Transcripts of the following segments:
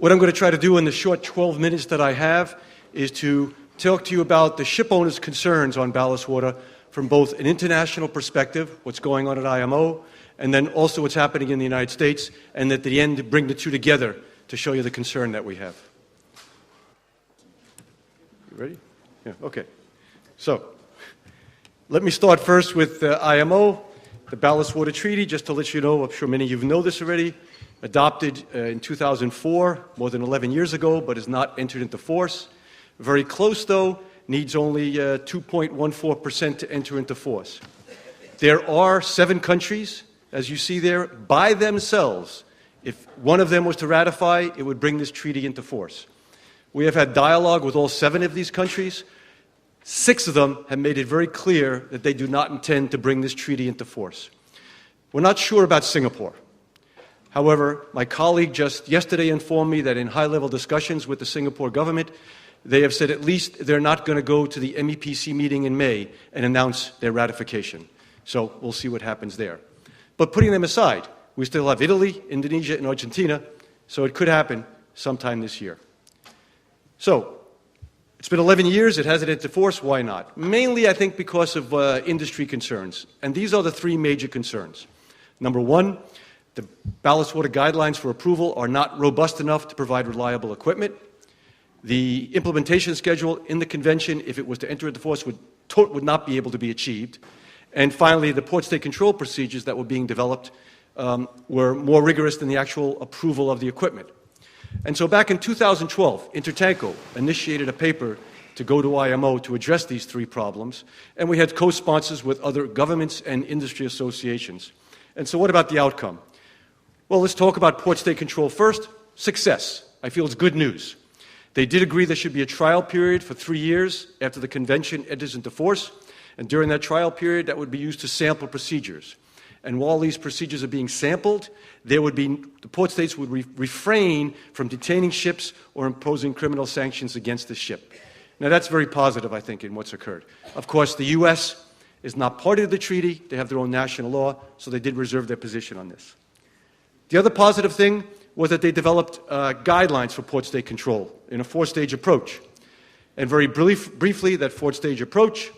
What I'm going to try to do in the short 12 minutes that I have is to talk to you about the ship owners' concerns on ballast water from both an international perspective, what's going on at IMO, and then also what's happening in the United States, and at the end bring the two together to show you the concern that we have. You ready? Yeah, okay. So, let me start first with IMO, the Ballast Water Treaty, just to let you know, I'm sure many of you know this already, adopted in 2004, more than 11 years ago, but has not entered into force. Very close, though, needs only 2.14% to enter into force. There are 7 countries, as you see there, by themselves. If one of them was to ratify, it would bring this treaty into force. We have had dialogue with all 7 of these countries. 6 of them have made it very clear that they do not intend to bring this treaty into force. We're not sure about Singapore. However, my colleague just yesterday informed me that in high-level discussions with the Singapore government, they have said at least they're not going to go to the MEPC meeting in May and announce their ratification. So we'll see what happens there. But putting them aside, we still have Italy, Indonesia, and Argentina, so it could happen sometime this year. So, it's been 11 years, it hasn't entered into force, why not? Mainly, I think, because of industry concerns. And these are the 3 major concerns. Number 1, the ballast water guidelines for approval are not robust enough to provide reliable equipment. The implementation schedule in the convention, if it was to enter into force, would not be able to be achieved. And finally, the port state control procedures that were being developed were more rigorous than the actual approval of the equipment. And so back in 2012, INTERTANKO initiated a paper to go to IMO to address these 3 problems, and we had co-sponsors with other governments and industry associations. And so what about the outcome? Well, let's talk about port state control first. Success. I feel it's good news. They did agree there should be a trial period for 3 years after the convention enters into force, and during that trial period, that would be used to sample procedures. And while these procedures are being sampled, the port states would refrain from detaining ships or imposing criminal sanctions against the ship. Now, that's very positive, I think, in what's occurred. Of course, the U.S. is not part of the treaty. They have their own national law, so they did reserve their position on this. The other positive thing was that they developed guidelines for port state control in a 4-stage approach. And very briefly, that 4-stage approach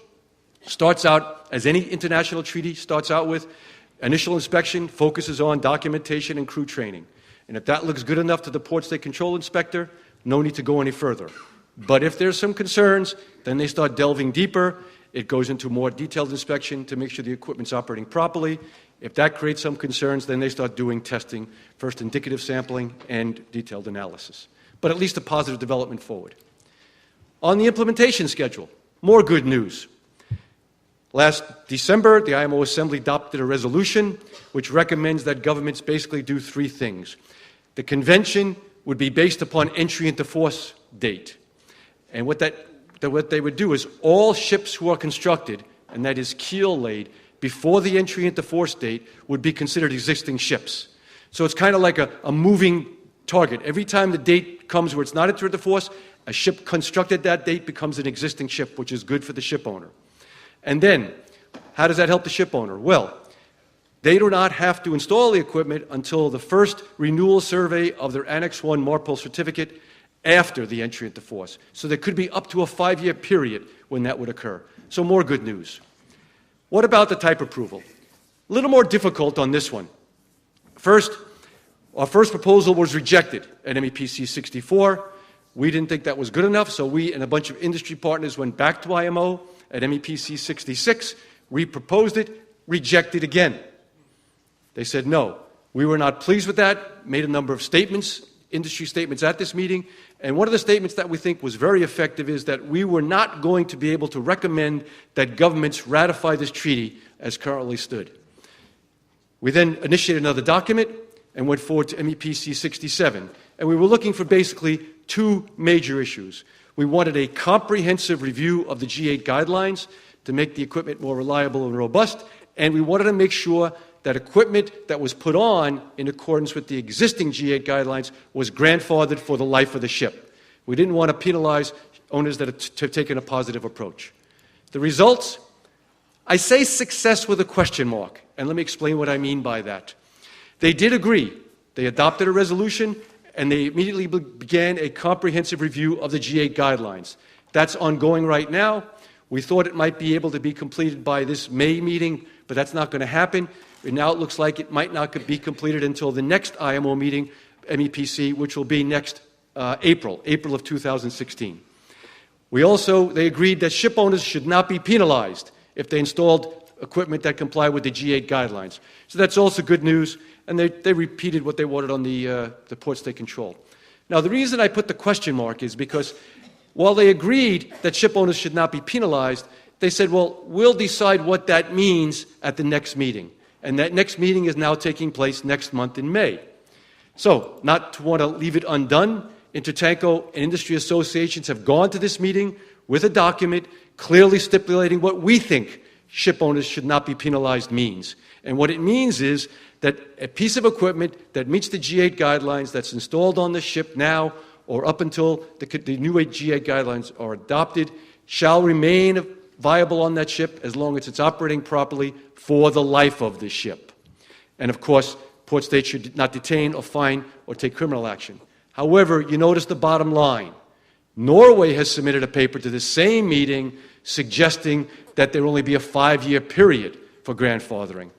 starts out, as any international treaty starts out with, initial inspection focuses on documentation and crew training. And if that looks good enough to the port state control inspector, no need to go any further. But if there's some concerns, then they start delving deeper. It goes into more detailed inspection to make sure the equipment's operating properly. If that creates some concerns, then they start doing testing, first indicative sampling and detailed analysis. But at least a positive development forward. On the implementation schedule, more good news. Last December, the IMO Assembly adopted a resolution which recommends that governments basically do 3 things. The convention would be based upon entry into force date. And what they would do is all ships who are constructed, and that is keel laid, before the entry into force date would be considered existing ships. So it's kind of like a moving target. Every time the date comes where it's not entered into force, a ship constructed that date becomes an existing ship, which is good for the ship owner. And then, how does that help the ship owner? Well, they do not have to install the equipment until the first renewal survey of their Annex 1 MARPOL certificate after the entry into force. So there could be up to a 5-year period when that would occur. So more good news. What about the type approval? A little more difficult on this one. First, our first proposal was rejected at MEPC 64. We didn't think that was good enough, so we and a bunch of industry partners went back to IMO at MEPC 66. We proposed it, rejected again. They said no. We were not pleased with that, made a number of statements, industry statements at this meeting, and one of the statements that we think was very effective is that we were not going to be able to recommend that governments ratify this treaty as currently stood. We then initiated another document and went forward to MEPC 67, and we were looking for basically 2 major issues. We wanted a comprehensive review of the G8 guidelines to make the equipment more reliable and robust, and we wanted to make sure that equipment that was put on in accordance with the existing G8 guidelines was grandfathered for the life of the ship. We didn't want to penalize owners that have taken a positive approach. The results? I say success with a question mark, and let me explain what I mean by that. They did agree. They adopted a resolution, and they immediately began a comprehensive review of the G8 guidelines. That's ongoing right now. We thought it might be able to be completed by this May meeting, but that's not going to happen. And now it looks like it might not be completed until the next IMO meeting, MEPC, which will be next April of 2016. They agreed that ship owners should not be penalized if they installed equipment that comply with the G8 guidelines. So that's also good news, and they repeated what they wanted on the ports they control. Now, the reason I put the question mark is because while they agreed that ship owners should not be penalized, they said, well, we'll decide what that means at the next meeting. And that next meeting is now taking place next month in May. So, not to want to leave it undone, INTERTANKO and industry associations have gone to this meeting with a document clearly stipulating what we think ship owners should not be penalized means. And what it means is that a piece of equipment that meets the G8 guidelines that's installed on the ship now or up until the new G8 guidelines are adopted shall remain viable on that ship as long as it's operating properly for the life of the ship. And of course, port states should not detain or fine or take criminal action. However, you notice the bottom line. Norway has submitted a paper to the same meeting suggesting that there only be a 5-year period for grandfathering.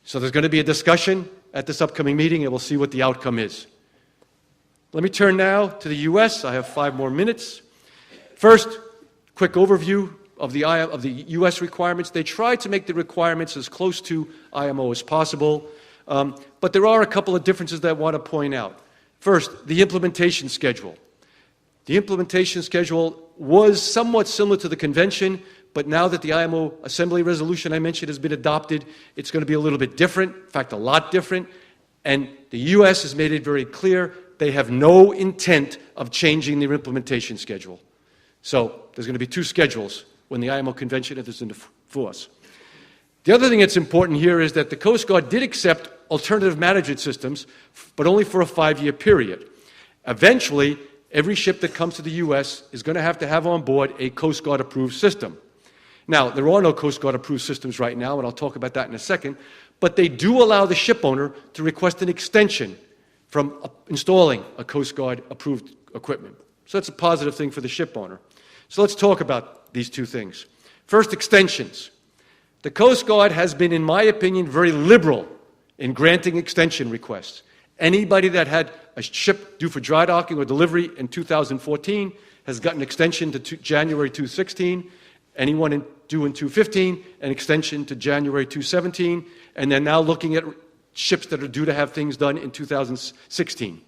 So there's going to be a discussion at this upcoming meeting, and we'll see what the outcome is. Let me turn now to the U.S. I have 5 more minutes. First, quick overview of the U.S. requirements. They tried to make the requirements as close to IMO as possible, but there are a couple of differences that I want to point out. First, the implementation schedule. The implementation schedule was somewhat similar to the convention, but now that the IMO Assembly resolution I mentioned has been adopted, it's going to be a little bit different, in fact, a lot different, and the U.S. has made it very clear they have no intent of changing their implementation schedule. So there's going to be 2 schedules when the IMO convention enters into force. The other thing that's important here is that the Coast Guard did accept alternative management systems, but only for a 5-year period. Eventually, every ship that comes to the U.S. is going to have on board a Coast Guard approved system. Now, there are no Coast Guard approved systems right now, and I'll talk about that in a second, but they do allow the ship owner to request an extension from installing a Coast Guard approved equipment. So that's a positive thing for the ship owner. So let's talk about these 2 things. First, extensions. The Coast Guard has been, in my opinion, very liberal in granting extension requests. Anybody that had a ship due for dry docking or delivery in 2014 has gotten an extension to January 2016. Anyone due in 2015, an extension to January 2017. And they're now looking at ships that are due to have things done in 2016.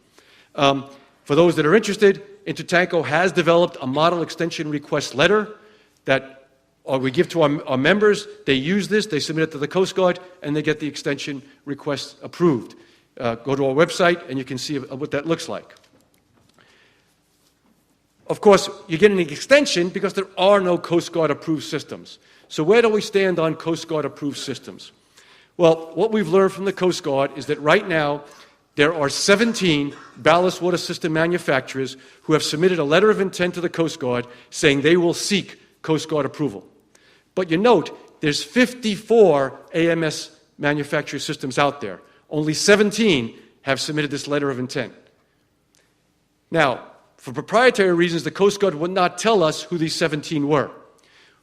For those that are interested, INTERTANKO has developed a model extension request letter that we give to our members. They use this, they submit it to the Coast Guard, and they get the extension request approved. Go to our website, and you can see what that looks like. Of course, you're getting an extension because there are no Coast Guard approved systems. So where do we stand on Coast Guard approved systems? Well, what we've learned from the Coast Guard is that right now there are 17 ballast water system manufacturers who have submitted a letter of intent to the Coast Guard saying they will seek Coast Guard approval. But you note, there's 54 AMS manufacturer systems out there. Only 17 have submitted this letter of intent. Now, for proprietary reasons, the Coast Guard would not tell us who these 17 were.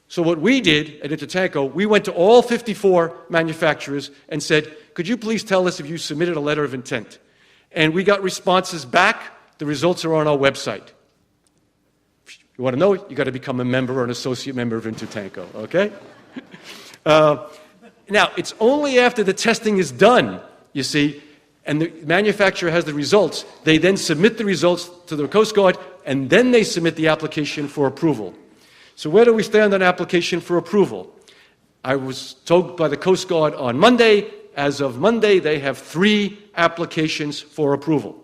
So what we did at INTERTANKO, we went to all 54 manufacturers and said, could you please tell us if you submitted a letter of intent? And we got responses back. The results are on our website. If you want to know, you got to become a member or an associate member of INTERTANKO, okay? Now, it's only after the testing is done, you see, and the manufacturer has the results, they then submit the results to the Coast Guard, and then they submit the application for approval. So where do we stand on application for approval? I was told by the Coast Guard on Monday, as of Monday, they have 3 applications for approval.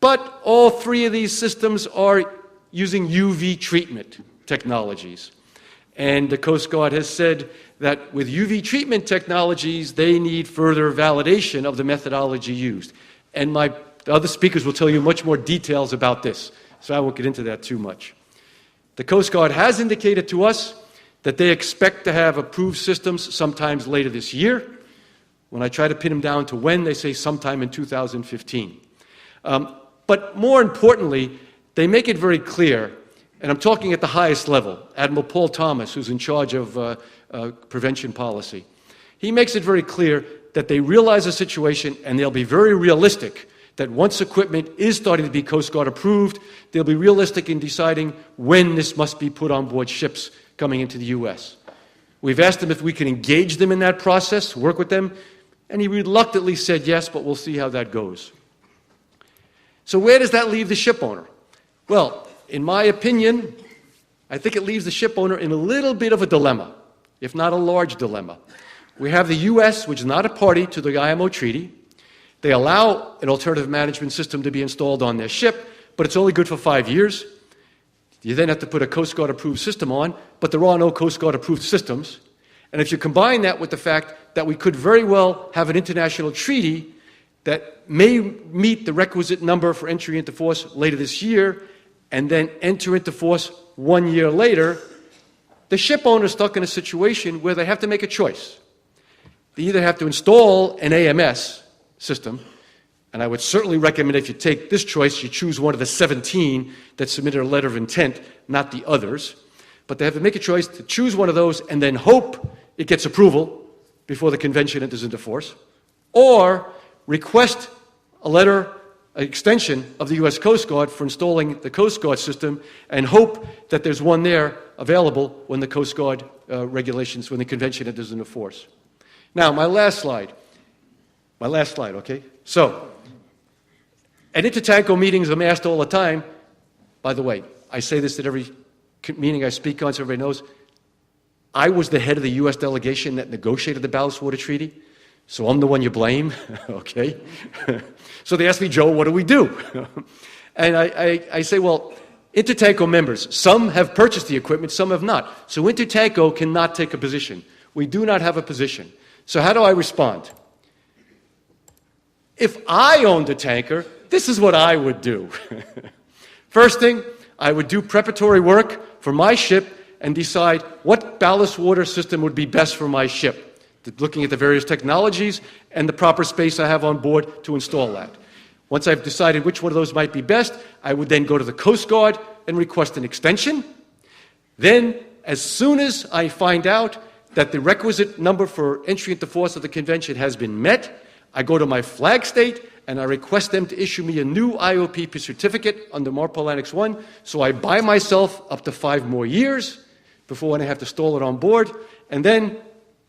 But all 3 of these systems are using UV treatment technologies. And the Coast Guard has said that with UV treatment technologies, they need further validation of the methodology used. And the other speakers will tell you much more details about this, so I won't get into that too much. The Coast Guard has indicated to us that they expect to have approved systems sometimes later this year. When I try to pin them down to when, they say sometime in 2015. But more importantly, they make it very clear, and I'm talking at the highest level, Admiral Paul Thomas, who's in charge of prevention policy. He makes it very clear that they realize the situation and they'll be very realistic that once equipment is starting to be Coast Guard approved, they'll be realistic in deciding when this must be put on board ships coming into the U.S. We've asked him if we can engage them in that process, work with them, and he reluctantly said yes, but we'll see how that goes. So where does that leave the ship owner? Well, in my opinion, I think it leaves the ship owner in a little bit of a dilemma, if not a large dilemma. We have the U.S., which is not a party to the IMO treaty. They allow an alternative management system to be installed on their ship, but it's only good for 5 years. You then have to put a Coast Guard approved system on, but there are no Coast Guard approved systems. And if you combine that with the fact that we could very well have an international treaty that may meet the requisite number for entry into force later this year, and then enter into force 1 year later, the ship owner is stuck in a situation where they have to make a choice. They either have to install an AMS system, and I would certainly recommend if you take this choice, you choose one of the 17 that submitted a letter of intent, not the others. But they have to make a choice to choose one of those and then hope it gets approval before the convention enters into force, or request a letter, an extension of the U.S. Coast Guard for installing the Coast Guard system and hope that there's one there available when the Coast Guard regulations, when the convention enters into force. Now, my last slide, okay? So, at INTERTANKO meetings, I'm asked all the time, by the way, I say this at every meeting I speak on so everybody knows, I was the head of the U.S. delegation that negotiated the Ballast Water Treaty, so I'm the one you blame, okay? So they ask me, Joe, what do we do? And I say, well, INTERTANKO members, some have purchased the equipment, some have not. So INTERTANKO cannot take a position. We do not have a position. So how do I respond? If I owned a tanker, this is what I would do. First thing, I would do preparatory work for my ship and decide what ballast water system would be best for my ship, looking at the various technologies and the proper space I have on board to install that. Once I've decided which one of those might be best, I would then go to the Coast Guard and request an extension. Then, as soon as I find out that the requisite number for entry into force of the convention has been met, I go to my flag state and I request them to issue me a new IOPP certificate under MARPOL Annex 1, so I buy myself up to 5 more years before I have to install it on board, and then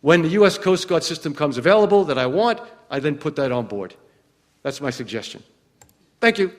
when the U.S. Coast Guard system comes available that I want, I then put that on board. That's my suggestion. Thank you.